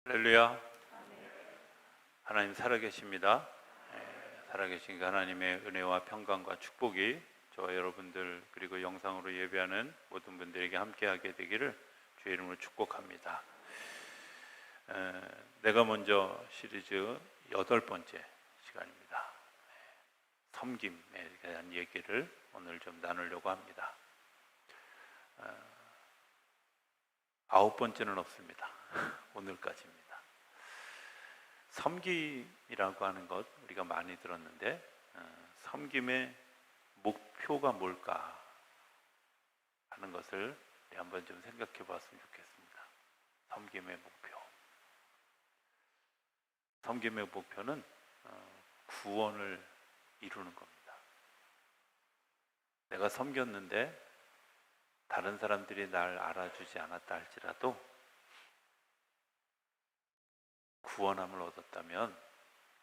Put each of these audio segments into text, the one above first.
할렐루야. 하나님 살아계십니다. 살아계신 그 하나님의 은혜와 평강과 축복이 저와 여러분들 그리고 영상으로 예배하는 모든 분들에게 함께하게 되기를 주의 이름으로 축복합니다. 내가 먼저 시리즈 8번째 시간입니다. 섬김에 대한 얘기를 오늘 좀 나누려고 합니다. 9번째는 없습니다. 오늘까지입니다. 섬김이라고 하는 것 우리가 많이 들었는데 섬김의 목표가 뭘까 하는 것을 한번 좀 생각해 봤으면 좋겠습니다. 섬김의 목표. 섬김의 목표는 구원을 이루는 겁니다. 내가 섬겼는데 다른 사람들이 날 알아주지 않았다 할지라도 구원함을 얻었다면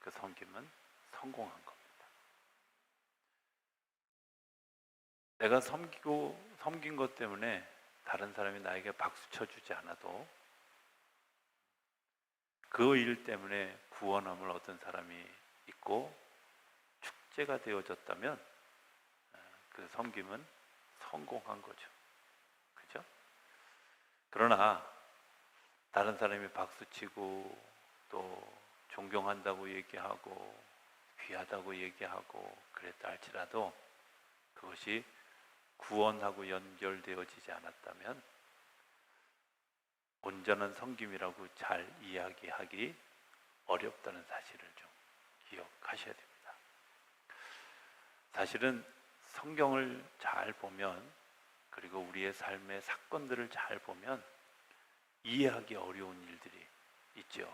그 섬김은 성공한 겁니다. 내가 섬긴 것 때문에 다른 사람이 나에게 박수 쳐주지 않아도 그 일 때문에 구원함을 얻은 사람이 있고 축제가 되어졌다면 그 섬김은 성공한 거죠. 그죠? 그러나 다른 사람이 박수치고 또 존경한다고 얘기하고 귀하다고 얘기하고 그랬다 할지라도 그것이 구원하고 연결되어지지 않았다면 온전한 섬김이라고 잘 이야기하기 어렵다는 사실을 좀 기억하셔야 됩니다. 사실은 성경을 잘 보면 그리고 우리의 삶의 사건들을 잘 보면 이해하기 어려운 일들이 있죠.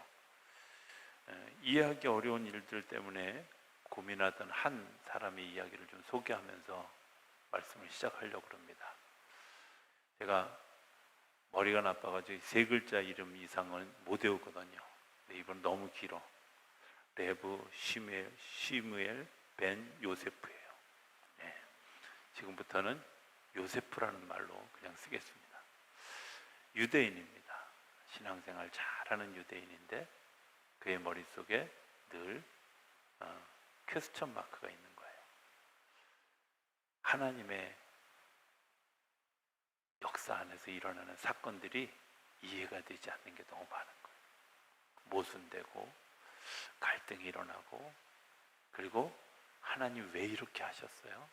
이해하기 어려운 일들 때문에 고민하던 한 사람의 이야기를 좀 소개하면서 말씀을 시작하려고 합니다. 제가 머리가 나빠가지고 3글자 이름 이상은 못 외우거든요. 근데 이번 너무 길어. 레브 시무엘 벤 요세프예요. 지금부터는 요세프라는 말로 그냥 쓰겠습니다. 유대인입니다. 신앙생활 잘하는 유대인인데 그의 머릿속에 늘 퀘스천 마크가 있는 거예요. 하나님의 역사 안에서 일어나는 사건들이 이해가 되지 않는 게 너무 많은 거예요. 모순되고 갈등이 일어나고 그리고 하나님 왜 이렇게 하셨어요?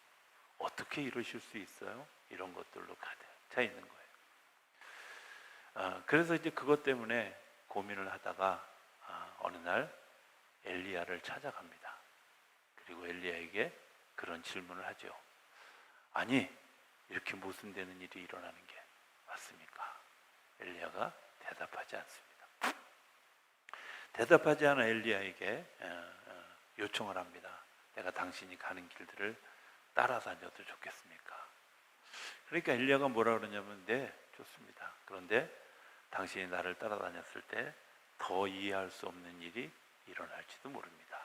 어떻게 이러실 수 있어요? 이런 것들로 가득 차 있는 거예요. 그래서 이제 그것 때문에 고민을 하다가 어느 날 엘리야를 찾아갑니다. 그리고 엘리야에게 그런 질문을 하죠. 아니, 이렇게 모순되는 일이 일어나는 게 맞습니까? 엘리야가 대답하지 않습니다. 대답하지 않은 엘리야에게 요청을 합니다. 내가 당신이 가는 길들을 따라다녀도 좋겠습니까? 그러니까 엘리야가 뭐라 그러냐면 네, 좋습니다. 그런데 당신이 나를 따라다녔을 때 더 이해할 수 없는 일이 일어날지도 모릅니다.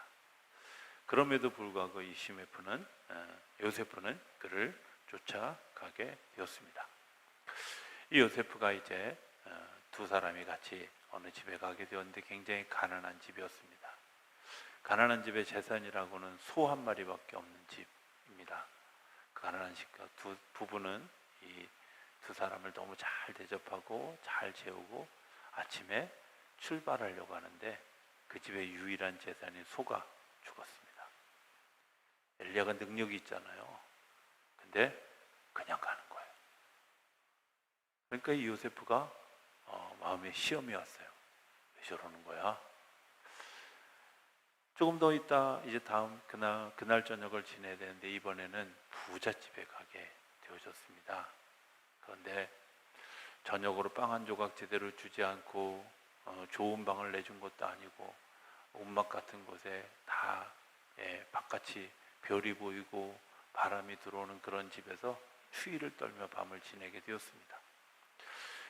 그럼에도 불구하고 이 요세프는 그를 쫓아가게 되었습니다. 이 요세프가 이제 두 사람이 같이 어느 집에 가게 되었는데 굉장히 가난한 집이었습니다. 가난한 집의 재산이라고는 소 한 마리밖에 없는 집입니다. 그 가난한 집과 부부는 이 두 사람을 너무 잘 대접하고 잘 재우고 아침에 출발하려고 하는데 그 집의 유일한 재산인 소가 죽었습니다. 엘리야가 능력이 있잖아요. 근데 그냥 가는 거예요. 그러니까 이 요세프가 마음에 시험이 왔어요. 왜 저러는 거야? 조금 더 있다 이제 다음 그날 저녁을 지내야 되는데 이번에는 부잣집에 가게 되어졌습니다. 그런데 저녁으로 빵 한 조각 제대로 주지 않고 좋은 방을 내준 것도 아니고 움막 같은 곳에 다 바깥이 별이 보이고 바람이 들어오는 그런 집에서 추위를 떨며 밤을 지내게 되었습니다.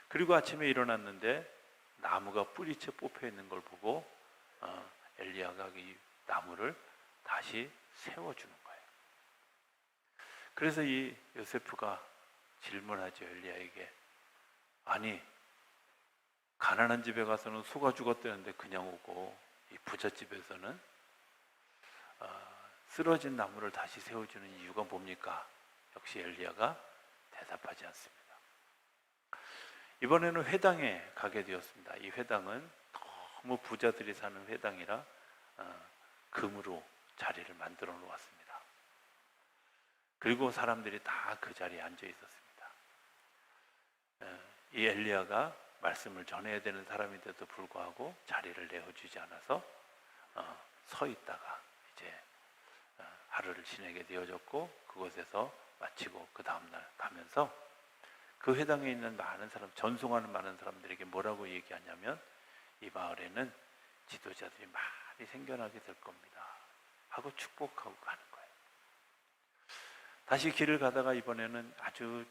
그리고 아침에 일어났는데 나무가 뿌리채 뽑혀 있는 걸 보고 엘리야가 이 나무를 다시 세워주는 거예요. 그래서 이 요세프가 질문하죠. 엘리야에게. 아니 가난한 집에 가서는 소가 죽었다는데 그냥 오고, 이 부잣집에서는 쓰러진 나무를 다시 세워주는 이유가 뭡니까? 역시 엘리야가 대답하지 않습니다. 이번에는 회당에 가게 되었습니다. 이 회당은 너무 부자들이 사는 회당이라 금으로 자리를 만들어 놓았습니다. 그리고 사람들이 다 그 자리에 앉아 있었습니다. 이 엘리야가 말씀을 전해야 되는 사람인데도 불구하고 자리를 내어주지 않아서 서 있다가 이제 하루를 지내게 되어졌고, 그곳에서 마치고 그 다음날 가면서 그 회당에 있는 많은 사람, 전송하는 많은 사람들에게 뭐라고 얘기하냐면, 이 마을에는 지도자들이 많이 생겨나게 될 겁니다 하고 축복하고 가는 거예요. 다시 길을 가다가 이번에는 아주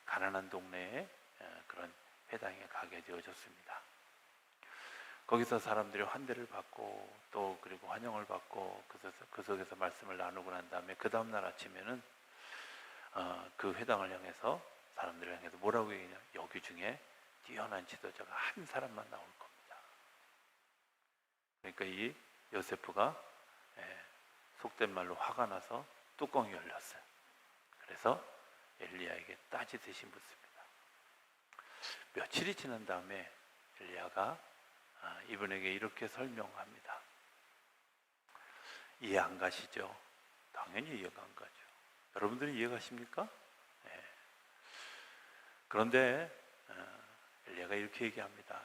가난한 동네에 그런 회당에 가게 되어졌습니다. 거기서 사람들이 환대를 받고 또 그리고 환영을 받고 그 속에서 말씀을 나누고 난 다음에 그 다음날 아침에는 그 회당을 향해서, 사람들을 향해서 뭐라고 얘기하냐, 여기 중에 뛰어난 지도자가 한 사람만 나올 겁니다. 그러니까 이 요세프가 속된 말로 화가 나서 뚜껑이 열렸어요. 그래서 엘리야에게 따지듯이 묻습니다. 며칠이 지난 다음에 엘리야가 이분에게 이렇게 설명합니다. 이해 안 가시죠? 당연히 이해가 안 가죠. 여러분들은 이해가십니까? 네. 그런데 엘리야가 이렇게 얘기합니다.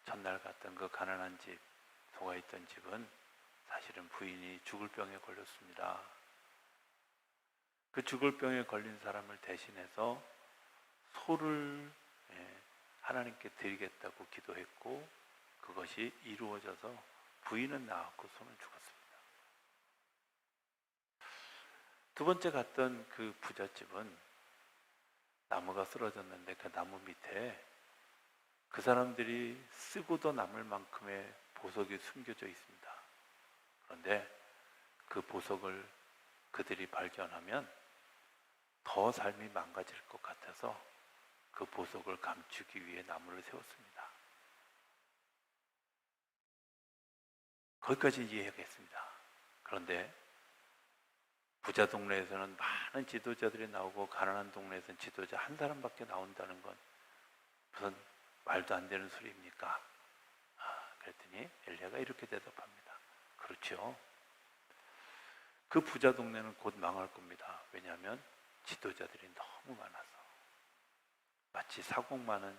전날 갔던 그 가난한 집, 소가 있던 집은 사실은 부인이 죽을 병에 걸렸습니다. 그 죽을 병에 걸린 사람을 대신해서 소를 하나님께 드리겠다고 기도했고, 그것이 이루어져서 부인은 나았고 소는 죽었습니다. 두 번째 갔던 그 부잣집은 나무가 쓰러졌는데 그 나무 밑에 그 사람들이 쓰고도 남을 만큼의 보석이 숨겨져 있습니다. 그런데 그 보석을 그들이 발견하면 더 삶이 망가질 것 같아서 그 보석을 감추기 위해 나무를 세웠습니다. 거기까지 이해하겠습니다. 그런데 부자 동네에서는 많은 지도자들이 나오고 가난한 동네에서는 지도자 한 사람밖에 나온다는 건 무슨 말도 안 되는 소리입니까? 그랬더니 엘리야가 이렇게 대답합니다. 그렇죠. 그 부자 동네는 곧 망할 겁니다. 왜냐하면 지도자들이 너무 많아서, 마치 사공 많은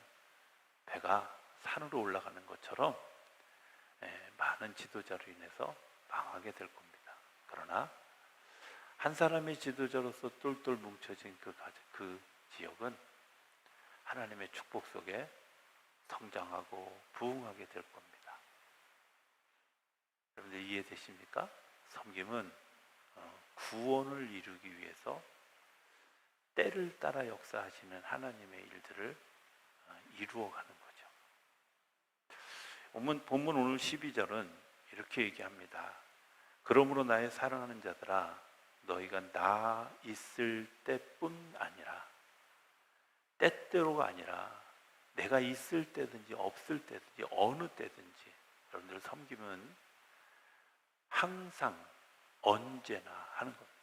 배가 산으로 올라가는 것처럼 많은 지도자로 인해서 망하게 될 겁니다. 그러나 한 사람의 지도자로서 똘똘 뭉쳐진 그 지역은 하나님의 축복 속에 성장하고 부흥하게 될 겁니다. 여러분들 이해되십니까? 섬김은 구원을 이루기 위해서 때를 따라 역사하시는 하나님의 일들을 이루어가는 거죠. 본문 오늘 12절은 이렇게 얘기합니다. 그러므로 나의 사랑하는 자들아, 너희가 나 있을 때뿐 아니라, 때때로가 아니라 내가 있을 때든지 없을 때든지 어느 때든지, 여러분들 섬김은 항상 언제나 하는 겁니다.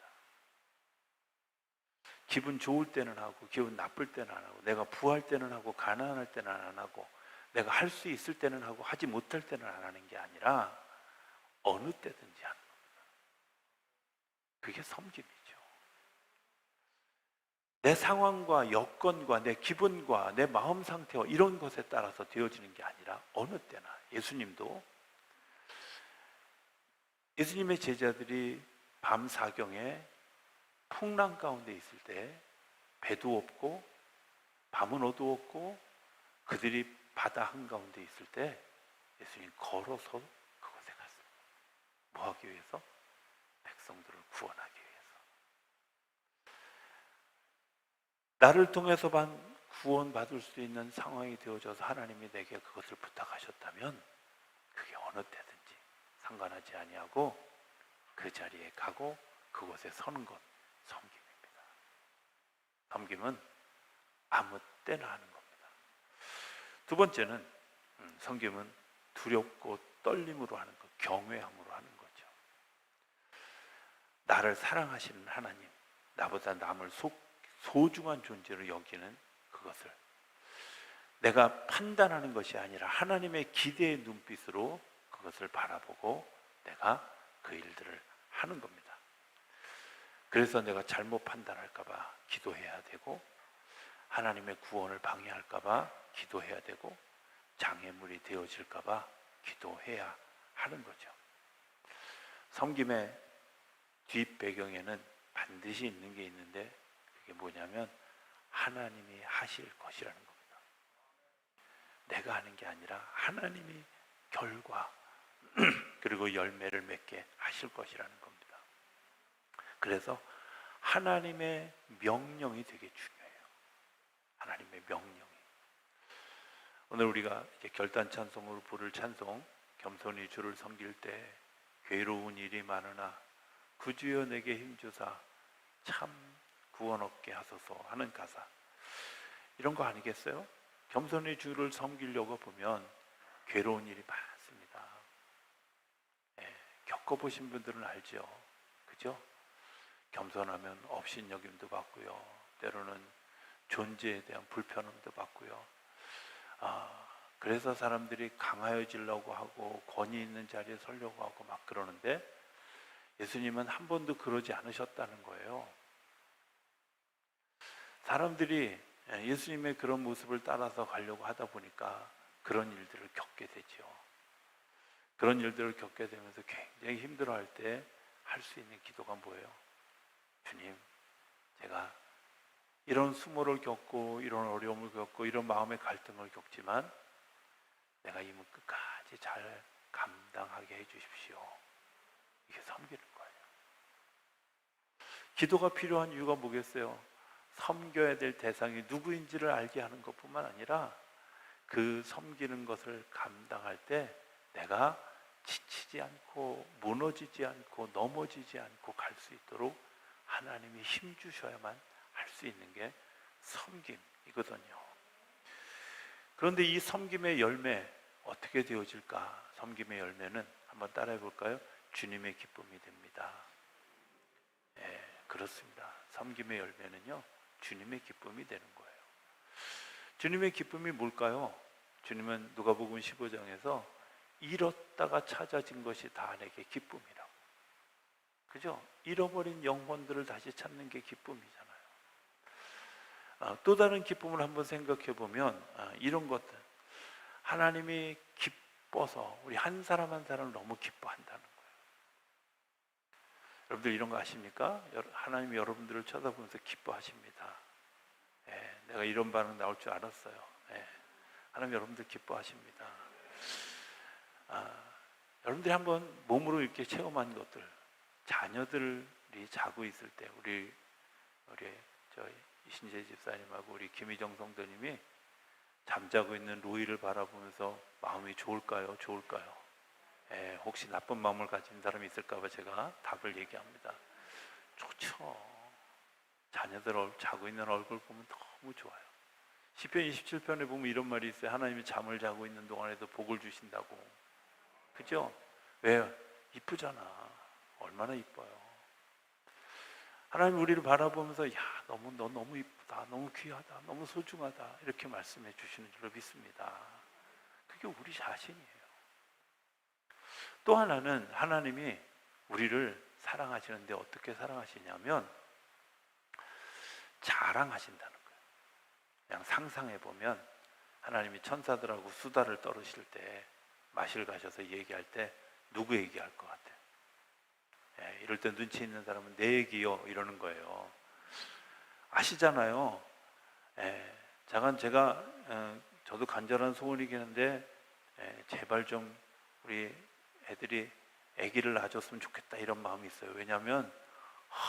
기분 좋을 때는 하고 기분 나쁠 때는 안 하고, 내가 부할 때는 하고 가난할 때는 안 하고, 내가 할 수 있을 때는 하고 하지 못할 때는 안 하는 게 아니라 어느 때든지 하는 겁니다. 그게 섬김이죠. 내 상황과 여건과 내 기분과 내 마음 상태와 이런 것에 따라서 되어지는 게 아니라 어느 때나. 예수님의 제자들이 밤 사경에 풍랑 가운데 있을 때, 배도 없고 밤은 어두웠고 그들이 바다 한가운데 있을 때 예수님 걸어서 그곳에 갔습니다. 뭐 하기 위해서? 백성들을 구원하기 위해서. 나를 통해서 구원받을 수 있는 상황이 되어져서 하나님이 내게 그것을 부탁하셨다면 그게 어느 때든지 상관하지 아니하고 그 자리에 가고 그곳에 서는 것, 섬김입니다. 섬김은 아무 때나 하는 겁니다. 두 번째는 섬김은 두렵고 떨림으로 하는 것, 경외함으로 하는 거죠. 나를 사랑하시는 하나님, 나보다 남을 소중한 존재로 여기는 그것을 내가 판단하는 것이 아니라 하나님의 기대의 눈빛으로 그것을 바라보고 내가 그 일들을 하는 겁니다. 그래서 내가 잘못 판단할까 봐 기도해야 되고, 하나님의 구원을 방해할까 봐 기도해야 되고, 장애물이 되어질까 봐 기도해야 하는 거죠. 섬김의 뒷배경에는 반드시 있는 게 있는데, 그게 뭐냐면 하나님이 하실 것이라는 겁니다. 내가 하는 게 아니라 하나님이 결과 그리고 열매를 맺게 하실 것이라는 겁니다. 그래서 하나님의 명령이 되게 중요해요. 하나님의 명령이. 오늘 우리가 이제 결단 찬송으로 부를 찬송, 겸손히 주를 섬길 때 괴로운 일이 많으나 구 주여 내게 힘주사 참 구원 얻게 하소서 하는 가사, 이런 거 아니겠어요? 겸손히 주를 섬기려고 보면 괴로운 일이 많습니다. 겪어보신 분들은 알죠, 그죠? 겸손하면 업신여김도 받고요, 때로는 존재에 대한 불편함도 받고요. 그래서 사람들이 강하여지려고 하고 권위 있는 자리에 서려고 하고 막 그러는데, 예수님은 한 번도 그러지 않으셨다는 거예요. 사람들이 예수님의 그런 모습을 따라서 가려고 하다 보니까 그런 일들을 겪게 되죠. 그런 일들을 겪게 되면서 굉장히 힘들어할 때 할 수 있는 기도가 뭐예요? 주님, 제가 이런 수모를 겪고 이런 어려움을 겪고 이런 마음의 갈등을 겪지만 내가 이 문 끝까지 잘 감당하게 해주십시오. 이게 섬기는 거예요. 기도가 필요한 이유가 뭐겠어요? 섬겨야 될 대상이 누구인지를 알게 하는 것뿐만 아니라 그 섬기는 것을 감당할 때 내가 지치지 않고 무너지지 않고 넘어지지 않고 갈 수 있도록 하나님이 힘 주셔야만 할 수 있는 게 섬김이거든요. 그런데 이 섬김의 열매 어떻게 되어질까? 섬김의 열매는 한번 따라해 볼까요? 주님의 기쁨이 됩니다. 그렇습니다. 섬김의 열매는요, 주님의 기쁨이 되는 거예요. 주님의 기쁨이 뭘까요? 주님은 누가복음 15장에서 잃었다가 찾아진 것이 다 내게 기쁨이라고. 그죠? 잃어버린 영혼들을 다시 찾는 게 기쁨이잖아요. 또 다른 기쁨을 한번 생각해 보면 이런 것들, 하나님이 기뻐서 우리 한 사람 한 사람을 너무 기뻐한다는 거예요. 여러분들 이런 거 아십니까? 하나님이 여러분들을 쳐다보면서 기뻐하십니다. 내가 이런 반응 나올 줄 알았어요. 하나님 여러분들 기뻐하십니다. 여러분들이 한번 몸으로 이렇게 체험한 것들, 자녀들이 자고 있을 때 우리 이신재 집사님하고 우리 김희정 성도님이 잠자고 있는 로이를 바라보면서 마음이 좋을까요? 좋을까요? 혹시 나쁜 마음을 가진 사람이 있을까 봐 제가 답을 얘기합니다. 좋죠. 자녀들 자고 있는 얼굴 보면 너무 좋아요. 시편 27편에 보면 이런 말이 있어요. 하나님이 잠을 자고 있는 동안에도 복을 주신다고. 그죠? 왜요? 이쁘잖아. 얼마나 이뻐요. 하나님 우리를 바라보면서 너 너무 이쁘다, 너무 귀하다, 너무 소중하다 이렇게 말씀해 주시는 줄로 믿습니다. 그게 우리 자신이에요. 또 하나는 하나님이 우리를 사랑하시는데 어떻게 사랑하시냐면 자랑하신다는 거예요. 그냥 상상해 보면 하나님이 천사들하고 수다를 떨으실 때 마실 가셔서 얘기할 때 누구 얘기할 것 같아요? 이럴 때 눈치 있는 사람은 내 얘기요 이러는 거예요. 아시잖아요. 잠깐 저도 간절한 소원이긴 한데 제발 좀 우리 애들이 아기를 낳아줬으면 좋겠다 이런 마음이 있어요. 왜냐하면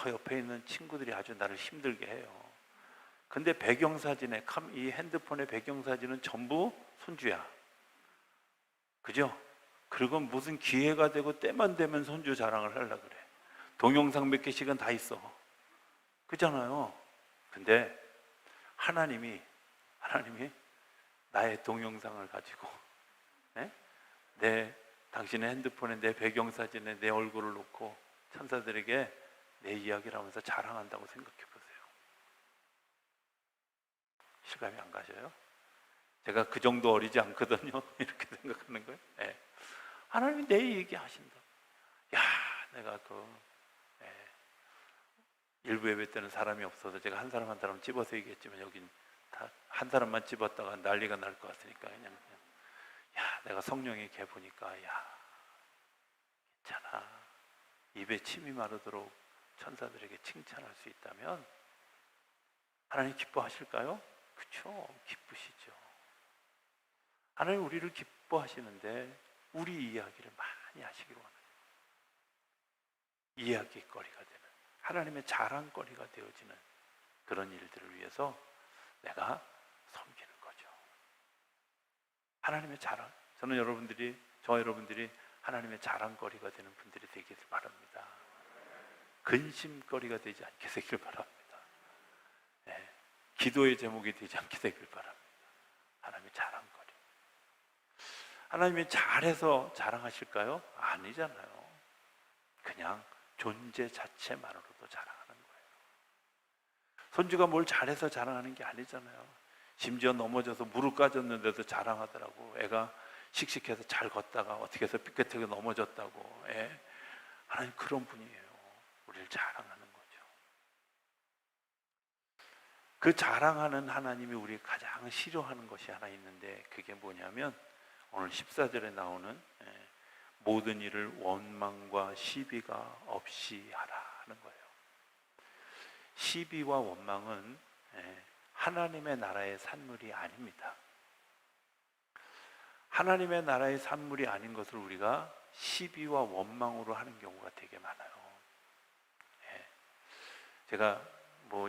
옆에 있는 친구들이 아주 나를 힘들게 해요. 근데 배경사진에 이 핸드폰의 배경사진은 전부 손주야. 그죠? 그리고 무슨 기회가 되고 때만 되면 손주 자랑을 하려고 그래. 동영상 몇 개씩은 다 있어. 그잖아요. 근데 하나님이 나의 동영상을 가지고 당신의 핸드폰에 내 배경사진에 내 얼굴을 놓고 천사들에게 내 이야기를 하면서 자랑한다고 생각해 보세요. 실감이 안 가셔요? 제가 그 정도 어리지 않거든요. 이렇게 생각하는 거예요. 네. 하나님이 내 얘기 하신다. 야, 내가 일부 예배 때는 사람이 없어서 제가 한 사람 한 사람 집어서 얘기했지만 여긴 다 한 사람만 집었다가 난리가 날 것 같으니까 그냥 야, 내가 성령의 개 보니까 야, 괜찮아. 입에 침이 마르도록 천사들에게 칭찬할 수 있다면 하나님 기뻐하실까요? 그렇죠. 기쁘시죠. 하나님 우리를 기뻐하시는데 우리 이야기를 많이 하시기로 합니다. 이야기거리가 되는, 하나님의 자랑거리가 되어지는 그런 일들을 위해서 내가 섬기는 거죠. 하나님의 자랑, 저는 저 여러분들이 하나님의 자랑거리가 되는 분들이 되기를 바랍니다. 근심거리가 되지 않게 되기를 바랍니다. 네, 기도의 제목이 되지 않게 되기를 바랍니다. 하나님의 자랑거리. 하나님이 잘해서 자랑하실까요? 아니잖아요. 그냥 존재 자체만으로도 자랑하는 거예요. 손주가 뭘 잘해서 자랑하는 게 아니잖아요. 심지어 넘어져서 무릎 까졌는데도 자랑하더라고. 애가 씩씩해서 잘 걷다가 어떻게 해서 삐끗하게 넘어졌다고. 하나님 그런 분이에요. 우리를 자랑하는 거죠. 그 자랑하는 하나님이 우리 가장 싫어하는 것이 하나 있는데 그게 뭐냐면 오늘 14절에 나오는 모든 일을 원망과 시비가 없이 하라 하는 거예요. 시비와 원망은 하나님의 나라의 산물이 아닙니다. 하나님의 나라의 산물이 아닌 것을 우리가 시비와 원망으로 하는 경우가 되게 많아요. 제가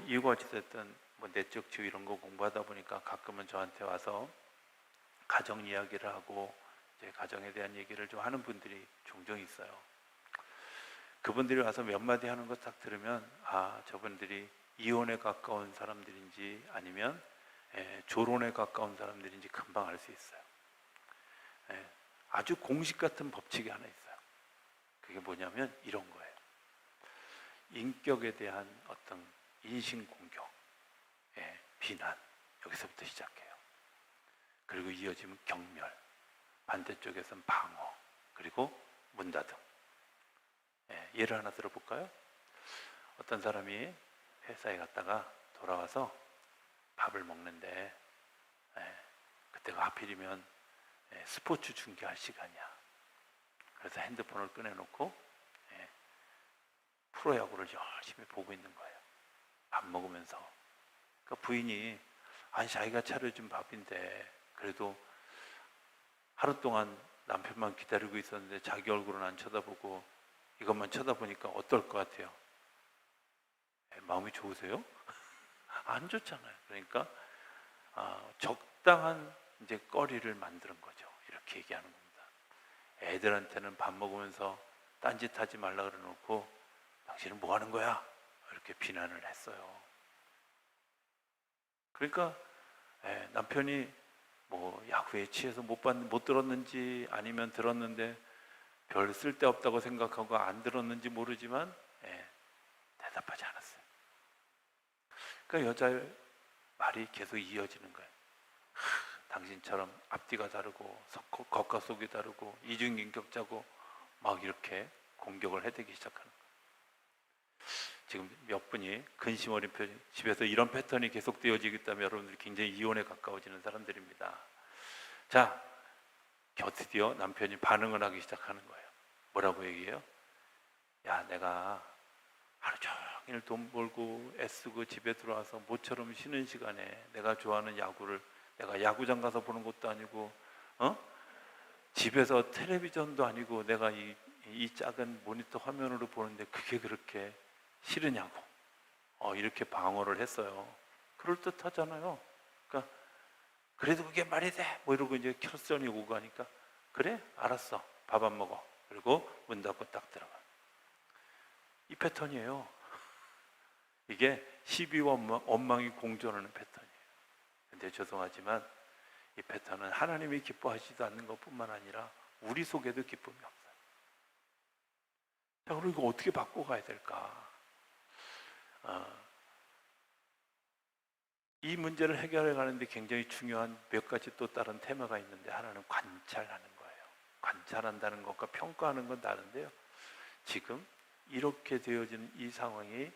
이유가어찌됐든 내적 치유 이런 거 공부하다 보니까 가끔은 저한테 와서 가정 이야기를 하고 이제 가정에 대한 얘기를 좀 하는 분들이 종종 있어요. 그분들이 와서 몇 마디 하는 거 딱 들으면 저분들이 이혼에 가까운 사람들인지 아니면 조론에 가까운 사람들인지 금방 알 수 있어요. 아주 공식 같은 법칙이 하나 있어요. 그게 뭐냐면 이런 거예요. 인격에 대한 어떤 인신공격, 비난, 여기서부터 시작해요. 그리고 이어지면 경멸, 반대쪽에서는 방어, 그리고 문닫음. 예를 하나 들어볼까요? 어떤 사람이 회사에 갔다가 돌아와서 밥을 먹는데 그때가 하필이면 스포츠 중계할 시간이야. 그래서 핸드폰을 꺼내놓고 프로야구를 열심히 보고 있는 거예요. 밥 먹으면서. 그러니까 부인이 자기가 차려준 밥인데 그래도 하루 동안 남편만 기다리고 있었는데 자기 얼굴은 안 쳐다보고 이것만 쳐다보니까 어떨 것 같아요? 마음이 좋으세요? 안 좋잖아요. 그러니까 적당한 이제 거리를 만드는 거죠. 이렇게 얘기하는 겁니다. 애들한테는 밥 먹으면서 딴짓하지 말라 그래놓고 당신은 뭐 하는 거야? 이렇게 비난을 했어요. 그러니까 남편이 야구에 취해서 못 들었는지 아니면 들었는데 별 쓸데없다고 생각하고 안 들었는지 모르지만 대답하지 않았어요. 그러니까 여자의 말이 계속 이어지는 거예요. 당신처럼 앞뒤가 다르고 겉과 속이 다르고 이중인격자고 막 이렇게 공격을 해대기 시작하는 거예요. 지금 몇 분이 근심 어린 표정, 집에서 이런 패턴이 계속 되어지겠다면 여러분들이 굉장히 이혼에 가까워지는 사람들입니다. 자, 드디어 남편이 반응을 하기 시작하는 거예요. 뭐라고 얘기해요? 야, 내가 하루 종일 돈 벌고 애쓰고 집에 들어와서 모처럼 쉬는 시간에 내가 좋아하는 야구를 내가 야구장 가서 보는 것도 아니고 집에서 텔레비전도 아니고 내가 이 작은 모니터 화면으로 보는데 그게 그렇게 싫으냐고 이렇게 방어를 했어요. 그럴듯하잖아요. 그러니까 그래도 그게 말이 돼? 이러고 이제 결선이 오고 가니까 그래? 알았어. 밥 안 먹어. 그리고 문 닫고 딱 들어가. 이 패턴이에요. 이게 시비와 원망이 공존하는 패턴이에요. 근데 죄송하지만 이 패턴은 하나님이 기뻐하시지도 않는 것뿐만 아니라 우리 속에도 기쁨이 없어요. 자, 그럼 이거 어떻게 바꿔가야 될까? 이 문제를 해결해 가는데 굉장히 중요한 몇 가지 또 다른 테마가 있는데, 하나는 관찰하는 거예요. 관찰한다는 것과 평가하는 건 다른데요, 지금 이렇게 되어지는 이 상황이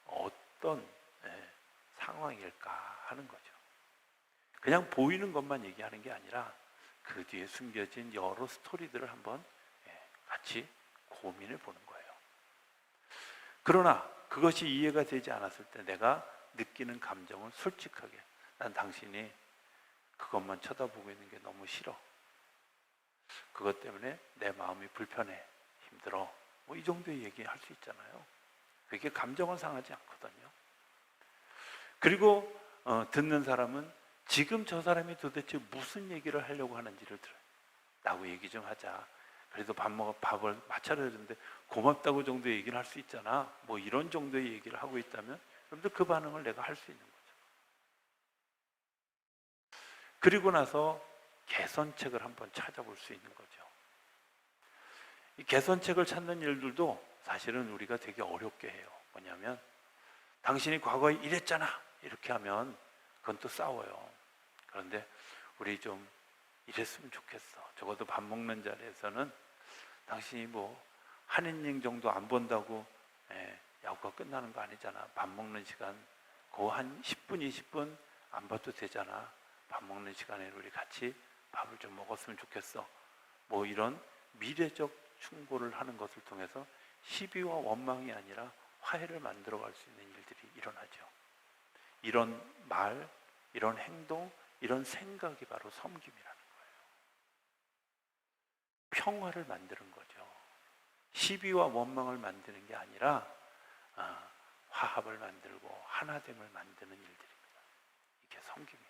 어떤 상황일까 하는 거죠. 그냥 보이는 것만 얘기하는 게 아니라 그 뒤에 숨겨진 여러 스토리들을 한번 같이 고민해 보는 거예요. 그러나 그것이 이해가 되지 않았을 때 내가 느끼는 감정은 솔직하게, 난 당신이 그것만 쳐다보고 있는 게 너무 싫어, 그것 때문에 내 마음이 불편해, 힘들어, 뭐 이 정도의 얘기 할 수 있잖아요. 그게 감정은 상하지 않거든요. 그리고 듣는 사람은 지금 저 사람이 도대체 무슨 얘기를 하려고 하는지를 들어요. 나하고 얘기 좀 하자, 그래도 밥을 마차려야 되는데 고맙다고 정도의 얘기를 할 수 있잖아, 뭐 이런 정도의 얘기를 하고 있다면 여러분들 그 반응을 내가 할 수 있는 거죠. 그리고 나서 개선책을 한번 찾아볼 수 있는 거죠. 이 개선책을 찾는 일들도 사실은 우리가 되게 어렵게 해요. 뭐냐면 당신이 과거에 이랬잖아 이렇게 하면 그건 또 싸워요. 그런데 우리 좀 이랬으면 좋겠어. 적어도 밥 먹는 자리에서는 당신이 뭐 한 이닝 정도 안 본다고 야구가 끝나는 거 아니잖아. 밥 먹는 시간 그 한 10분 20분 안 봐도 되잖아. 밥 먹는 시간에 우리 같이 밥을 좀 먹었으면 좋겠어. 뭐 이런 미래적 충고를 하는 것을 통해서 시비와 원망이 아니라 화해를 만들어갈 수 있는 일들이 일어나죠. 이런 말, 이런 행동, 이런 생각이 바로 섬김이라는 거예요. 평화를 만드는 거죠. 시비와 원망을 만드는 게 아니라 화합을 만들고 하나됨을 만드는 일들입니다. 이게 섬김이에요.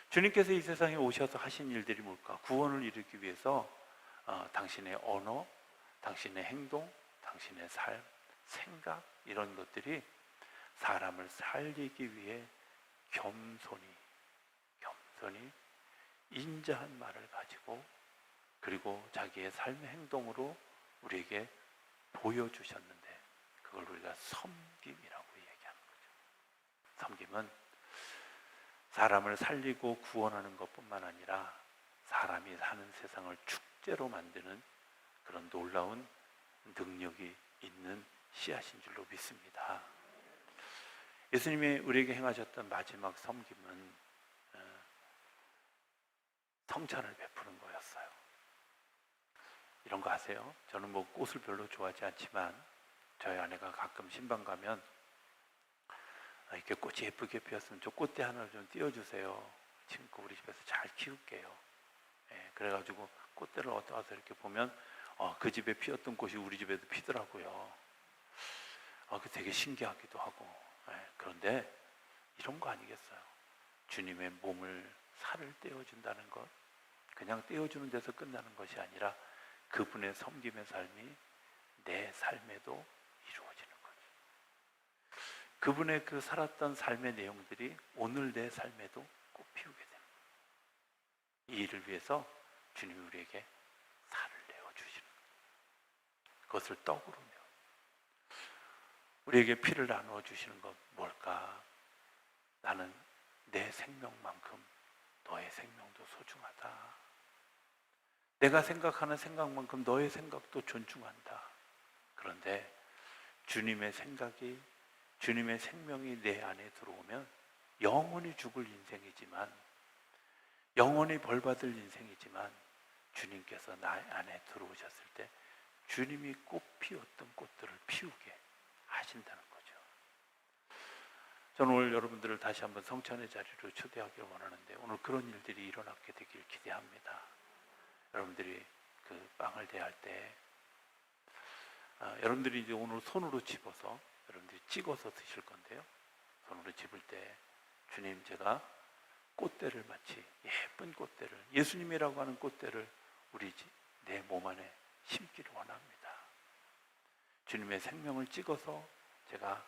주님께서 이 세상에 오셔서 하신 일들이 뭘까? 구원을 이루기 위해서 당신의 언어, 당신의 행동, 당신의 삶, 생각, 이런 것들이 사람을 살리기 위해 겸손히 인자한 말을 가지고, 그리고 자기의 삶의 행동으로 우리에게 보여주셨는데, 그걸 우리가 섬김이라고 얘기하는 거죠. 섬김은 사람을 살리고 구원하는 것뿐만 아니라 사람이 사는 세상을 축제로 만드는 그런 놀라운 능력이 있는 씨앗인 줄로 믿습니다. 예수님이 우리에게 행하셨던 마지막 섬김은 성찬을 베푸는 거였어요. 이런 거 아세요? 저는 뭐 꽃을 별로 좋아하지 않지만 저희 아내가 가끔 신방 가면 이렇게 꽃이 예쁘게 피었으면 저 꽃대 하나를 좀 띄워주세요. 지금 우리 집에서 잘 키울게요. 그래가지고 꽃대를 얻어와서 이렇게 보면 그 집에 피었던 꽃이 우리 집에도 피더라고요. 그 되게 신기하기도 하고. 그런데 이런 거 아니겠어요? 주님의 몸을, 살을 떼어준다는 것, 그냥 떼어주는 데서 끝나는 것이 아니라 그분의 섬김의 삶이 내 삶에도 이루어지는 거죠. 그분의 그 살았던 삶의 내용들이 오늘 내 삶에도 꽃피우게 됩니다. 이 일을 위해서 주님이 우리에게 살을 내어주시는 거예요. 그것을 떡으로며 우리에게 피를 나누어 주시는 건 뭘까? 나는 내 생명만큼 너의 생명도 소중하다. 내가 생각하는 생각만큼 너의 생각도 존중한다. 그런데 주님의 생각이, 주님의 생명이 내 안에 들어오면 영원히 죽을 인생이지만, 영원히 벌받을 인생이지만, 주님께서 나 안에 들어오셨을 때 주님이 꽃 피웠던 꽃들을 피우게 하신다는 거죠. 저는 오늘 여러분들을 다시 한번 성찬의 자리로 초대하기를 원하는데, 오늘 그런 일들이 일어나게 되길 기대합니다. 여러분들이 그 빵을 대할 때 여러분들이 이제 오늘 손으로 집어서 여러분들이 찍어서 드실 건데요, 손으로 집을 때 주님, 제가 꽃대를, 마치 예쁜 꽃대를, 예수님이라고 하는 꽃대를 우리 내 몸 안에 심기를 원합니다. 주님의 생명을 찍어서 제가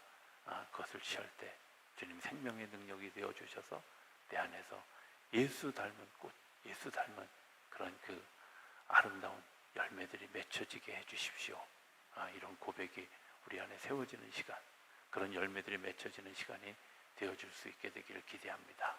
그것을 취할 때 주님 생명의 능력이 되어주셔서 내 안에서 예수 닮은 꽃, 예수 닮은 그런 그 아름다운 열매들이 맺혀지게 해주십시오. 이런 고백이 우리 안에 세워지는 시간, 그런 열매들이 맺혀지는 시간이 되어줄 수 있게 되기를 기대합니다.